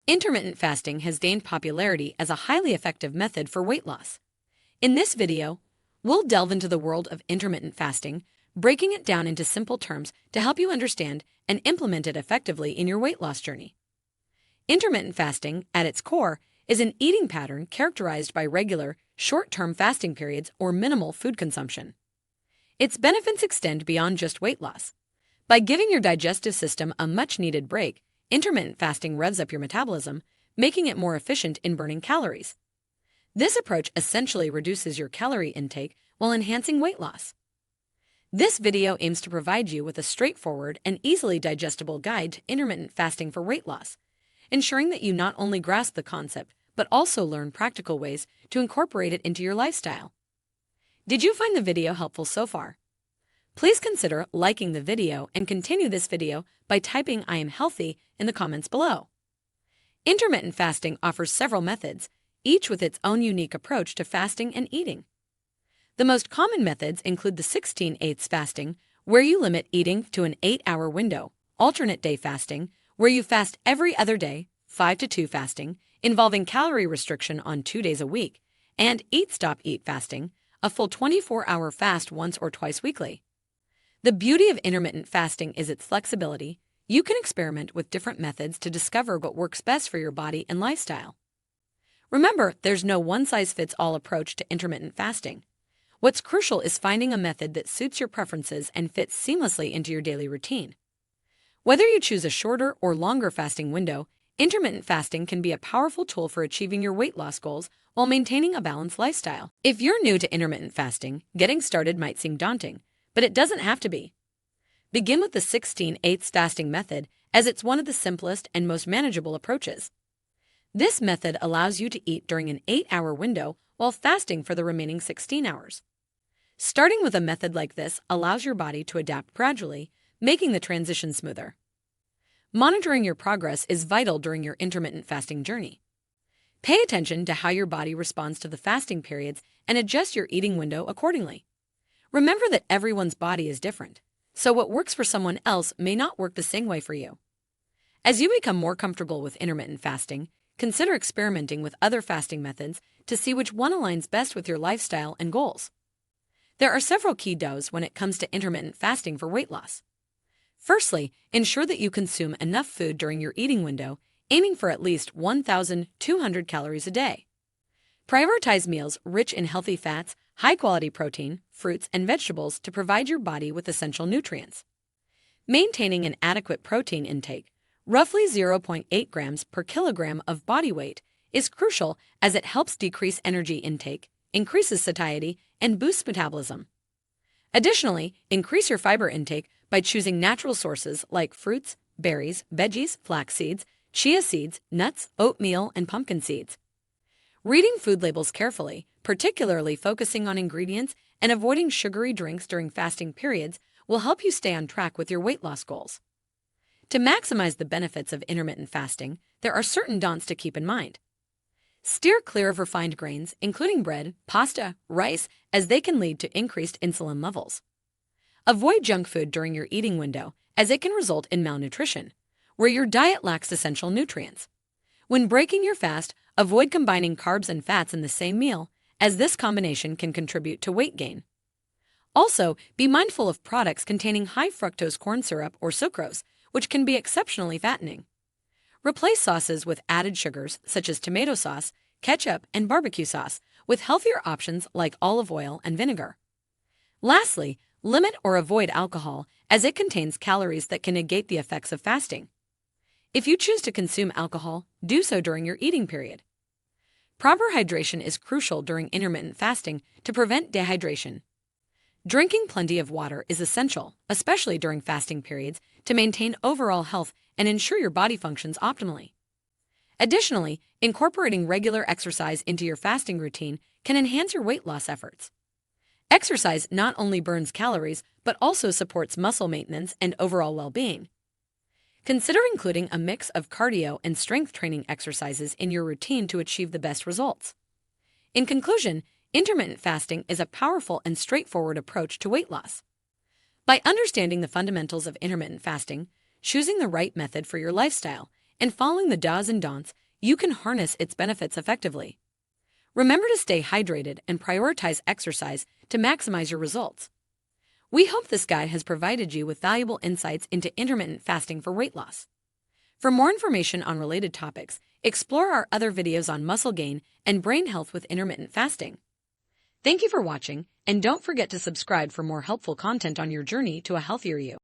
Intermittent fasting has gained popularity as a highly effective method for weight loss. In this video, we'll delve into the world of intermittent fasting, breaking it down into simple terms to help you understand and implement it effectively in your weight loss journey. Intermittent fasting, at its core, is an eating pattern characterized by regular, short-term fasting periods or minimal food consumption. Its benefits extend beyond just weight loss. By giving your digestive system a much-needed break, intermittent fasting revs up your metabolism, making it more efficient in burning calories. This approach essentially reduces your calorie intake while enhancing weight loss. This video aims to provide you with a straightforward and easily digestible guide to intermittent fasting for weight loss, ensuring that you not only grasp the concept, but also learn practical ways to incorporate it into your lifestyle. Did you find the video helpful so far? Please consider liking the video and continue this video by typing "I am healthy" in the comments below. Intermittent fasting offers several methods, each with its own unique approach to fasting and eating. The most common methods include the 16/8 fasting, where you limit eating to an 8-hour window, alternate day fasting, where you fast every other day, 5-2 fasting, involving calorie restriction on 2 days a week, and eat-stop-eat fasting, a full 24-hour fast once or twice weekly. The beauty of intermittent fasting is its flexibility. You can experiment with different methods to discover what works best for your body and lifestyle. Remember, there's no one-size-fits-all approach to intermittent fasting. What's crucial is finding a method that suits your preferences and fits seamlessly into your daily routine. Whether you choose a shorter or longer fasting window, intermittent fasting can be a powerful tool for achieving your weight loss goals while maintaining a balanced lifestyle. If you're new to intermittent fasting, getting started might seem daunting, but it doesn't have to be. Begin with the 16/8 fasting method, as it's one of the simplest and most manageable approaches. This method allows you to eat during an 8-hour window while fasting for the remaining 16 hours. Starting with a method like this allows your body to adapt gradually, making the transition smoother. Monitoring your progress is vital during your intermittent fasting journey. Pay attention to how your body responds to the fasting periods and adjust your eating window accordingly. Remember that everyone's body is different, so what works for someone else may not work the same way for you. As you become more comfortable with intermittent fasting, consider experimenting with other fasting methods to see which one aligns best with your lifestyle and goals. There are several key do's when it comes to intermittent fasting for weight loss. Firstly, ensure that you consume enough food during your eating window, aiming for at least 1,200 calories a day. Prioritize meals rich in healthy fats, high-quality protein, fruits, and vegetables to provide your body with essential nutrients. Maintaining an adequate protein intake, roughly 0.8 grams per kilogram of body weight, is crucial as it helps decrease energy intake, increases satiety, and boosts metabolism. Additionally, increase your fiber intake by choosing natural sources like fruits, berries, veggies, flax seeds, chia seeds, nuts, oatmeal, and pumpkin seeds. Reading food labels carefully, particularly focusing on ingredients and avoiding sugary drinks during fasting periods, will help you stay on track with your weight loss goals. To maximize the benefits of intermittent fasting, there are certain don'ts to keep in mind. Steer clear of refined grains, including bread, pasta, rice, as they can lead to increased insulin levels. Avoid junk food during your eating window, as it can result in malnutrition, where your diet lacks essential nutrients. When breaking your fast, avoid combining carbs and fats in the same meal, as this combination can contribute to weight gain. Also, be mindful of products containing high fructose corn syrup or sucrose, which can be exceptionally fattening. Replace sauces with added sugars such as tomato sauce, ketchup, and barbecue sauce with healthier options like olive oil and vinegar. Lastly, limit or avoid alcohol, as it contains calories that can negate the effects of fasting. If you choose to consume alcohol, do so during your eating period. Proper hydration is crucial during intermittent fasting to prevent dehydration. Drinking plenty of water is essential, especially during fasting periods, to maintain overall health and ensure your body functions optimally. Additionally, incorporating regular exercise into your fasting routine can enhance your weight loss efforts. Exercise not only burns calories, but also supports muscle maintenance and overall well-being. Consider including a mix of cardio and strength training exercises in your routine to achieve the best results. In conclusion, intermittent fasting is a powerful and straightforward approach to weight loss. By understanding the fundamentals of intermittent fasting, choosing the right method for your lifestyle, and following the do's and don'ts, you can harness its benefits effectively. Remember to stay hydrated and prioritize exercise to maximize your results. We hope this guide has provided you with valuable insights into intermittent fasting for weight loss. For more information on related topics, explore our other videos on muscle gain and brain health with intermittent fasting. Thank you for watching, and don't forget to subscribe for more helpful content on your journey to a healthier you.